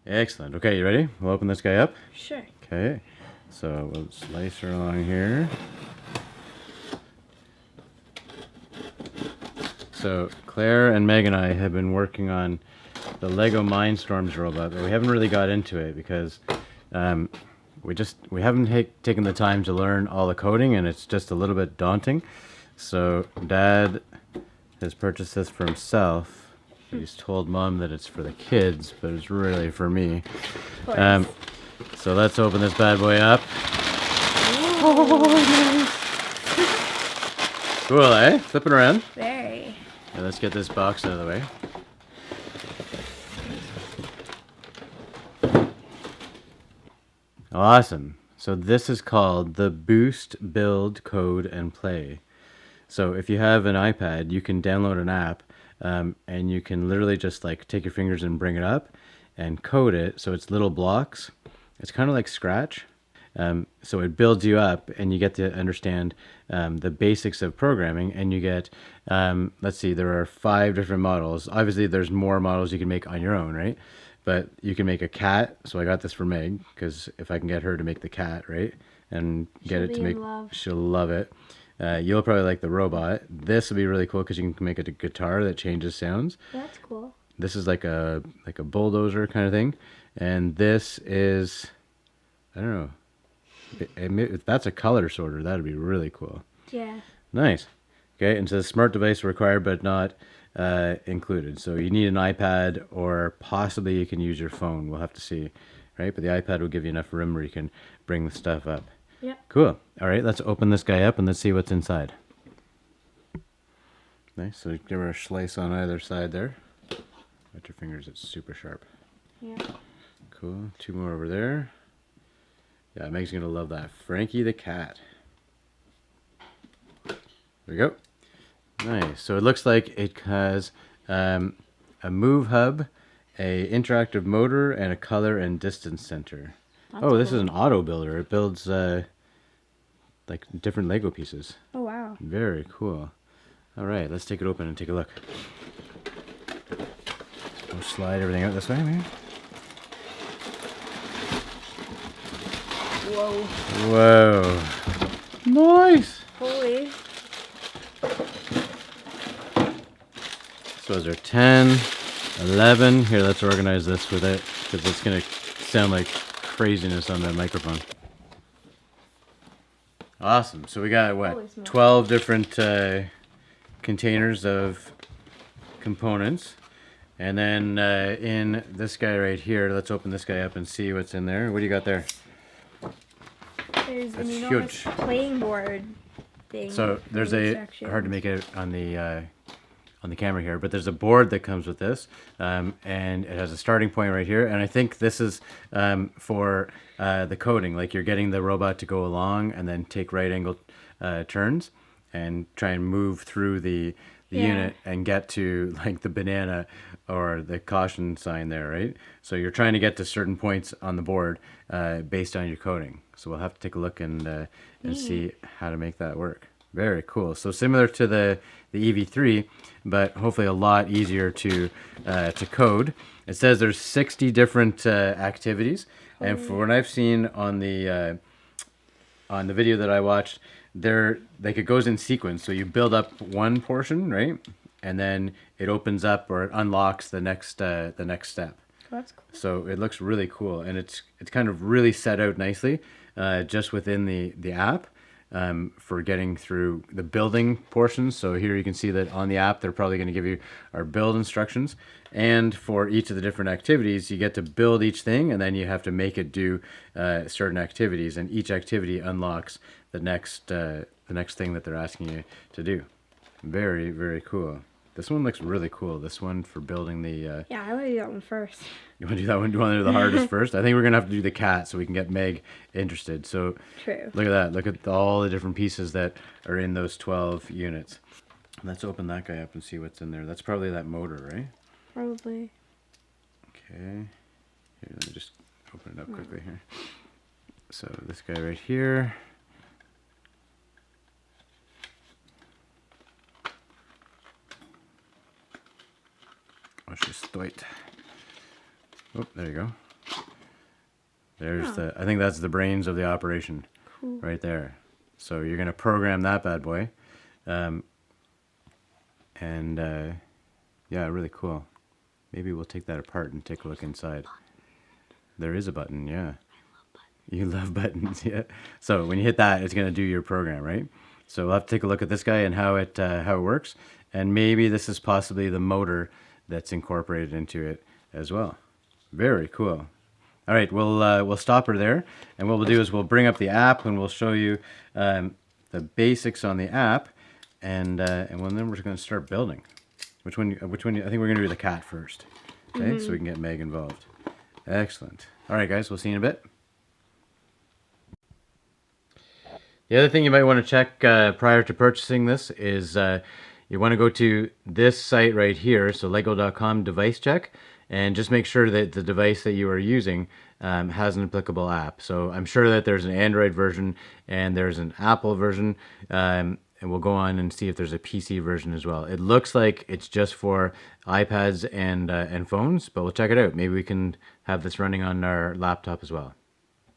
Excellent. Okay, you ready? We'll open this guy up. Sure. Okay, so we'll slice her along here. So Claire and Meg and I have been working on the Lego Mindstorms robot, but we haven't really got into it because we haven't taken the time to learn all the coding, and it's just a little bit daunting. So Dad has purchased this for himself. He's told Mom that it's for the kids, but it's really for me. Of course. So let's open this bad boy up. Cool, eh? Flip it around. Very. And let's get this box out of the way. Awesome. So this is called the Boost Build Code and Play. So if you have an iPad, you can download an app, and you can literally just like take your fingers and bring it up and code it. So it's little blocks. It's kind of like Scratch. So it builds you up, and you get to understand the basics of programming, and you get, let's see, there are 5 different models. Obviously, there's more models you can make on your own, right? But you can make a cat. So I got this for Meg, because if I can get her to make the cat, right? And get it to make, she'll love it. You'll probably like the robot. This will be really cool because you can make it a guitar that changes sounds. That's cool. This is like a bulldozer kind of thing. And this is, I don't know. If that's a color sorter, that'd be really cool. Yeah. Nice. Okay, and it says smart device required but not included. So you need an iPad, or possibly you can use your phone. We'll have to see, right? But the iPad will give you enough room where you can bring the stuff up. Yep. Cool. All right, let's open this guy up and let's see what's inside. Nice. So give her a slice on either side there. Watch your fingers, it's super sharp. Yeah. Cool. 2 more over there. Yeah, Meg's gonna love that. Frankie the cat. There we go. Nice. So it looks like it has a move hub, a interactive motor, and a color and distance center. That's Oh, this cool. is an auto builder. It builds like different Lego pieces. Oh, wow. Very cool. All right, let's take it open and take a look. We'll slide everything out this way, maybe. Whoa. Whoa. Nice. Holy. So those are 10, 11. Here, let's organize this with it, because it's going to sound like craziness on the microphone. Awesome. So we got, what, 12 different containers of components. And then in this guy right here, let's open this guy up and see what's in there. What do you got there? There's That's an enormous huge. playing board thing. So there's section. hard to make it on the camera here, but there's a board that comes with this, and it has a starting point right here. And I think this is for the coding, like you're getting the robot to go along and then take right angle turns and try and move through the unit and get to like the banana or the caution sign there, right? So you're trying to get to certain points on the board based on your coding. So we'll have to take a look and see how to make that work. Very cool. So similar to the EV3, but hopefully a lot easier to code. It says there's 60 different activities, and for what I've seen on the video that I watched, like it goes in sequence. So you build up one portion, right, and then it opens up or it unlocks the next step. That's cool. So it looks really cool, and it's kind of really set out nicely, just within the app. For getting through the building portions. So here you can see that on the app, they're probably going to give you our build instructions. And for each of the different activities, you get to build each thing, and then you have to make it do certain activities. And each activity unlocks the next thing that they're asking you to do. Very, very cool. This one looks really cool. This one for building the... Yeah, I want to do that one first. You want to do that one? Do you want to do the hardest first? I think we're going to have to do the cat so we can get Meg interested. So True. look at that. Look at all the different pieces that are in those 12 units. Let's open that guy up and see what's in there. That's probably that motor, right? Probably. Okay. Here, let me just open it up quickly here. So this guy right here. Oh, she's stoit. Oh, there you go. There's Oh. the, I think that's the brains of the operation Cool. right there. So you're going to program that bad boy. And yeah, really cool. Maybe we'll take that apart and take a look inside. There is a button, yeah. You love buttons, yeah. So when you hit that, it's going to do your program, right? So we'll have to take a look at this guy and how it works. And maybe this is possibly the motor that's incorporated into it as well. Very cool. All right, we'll stop her there. And what we'll do is we'll bring up the app and we'll show you the basics on the app. And then we're going to start building. Which one? I think we're going to do the cat first. Okay, so we can get Meg involved. Excellent. All right, guys, we'll see you in a bit. The other thing you might want to check prior to purchasing this is you want to go to this site right here, so lego.com device check, and just make sure that the device that you are using has an applicable app. So I'm sure that there's an Android version and there's an Apple version, and we'll go on and see if there's a PC version as well. It looks like it's just for iPads and phones, but we'll check it out. Maybe we can have this running on our laptop as well.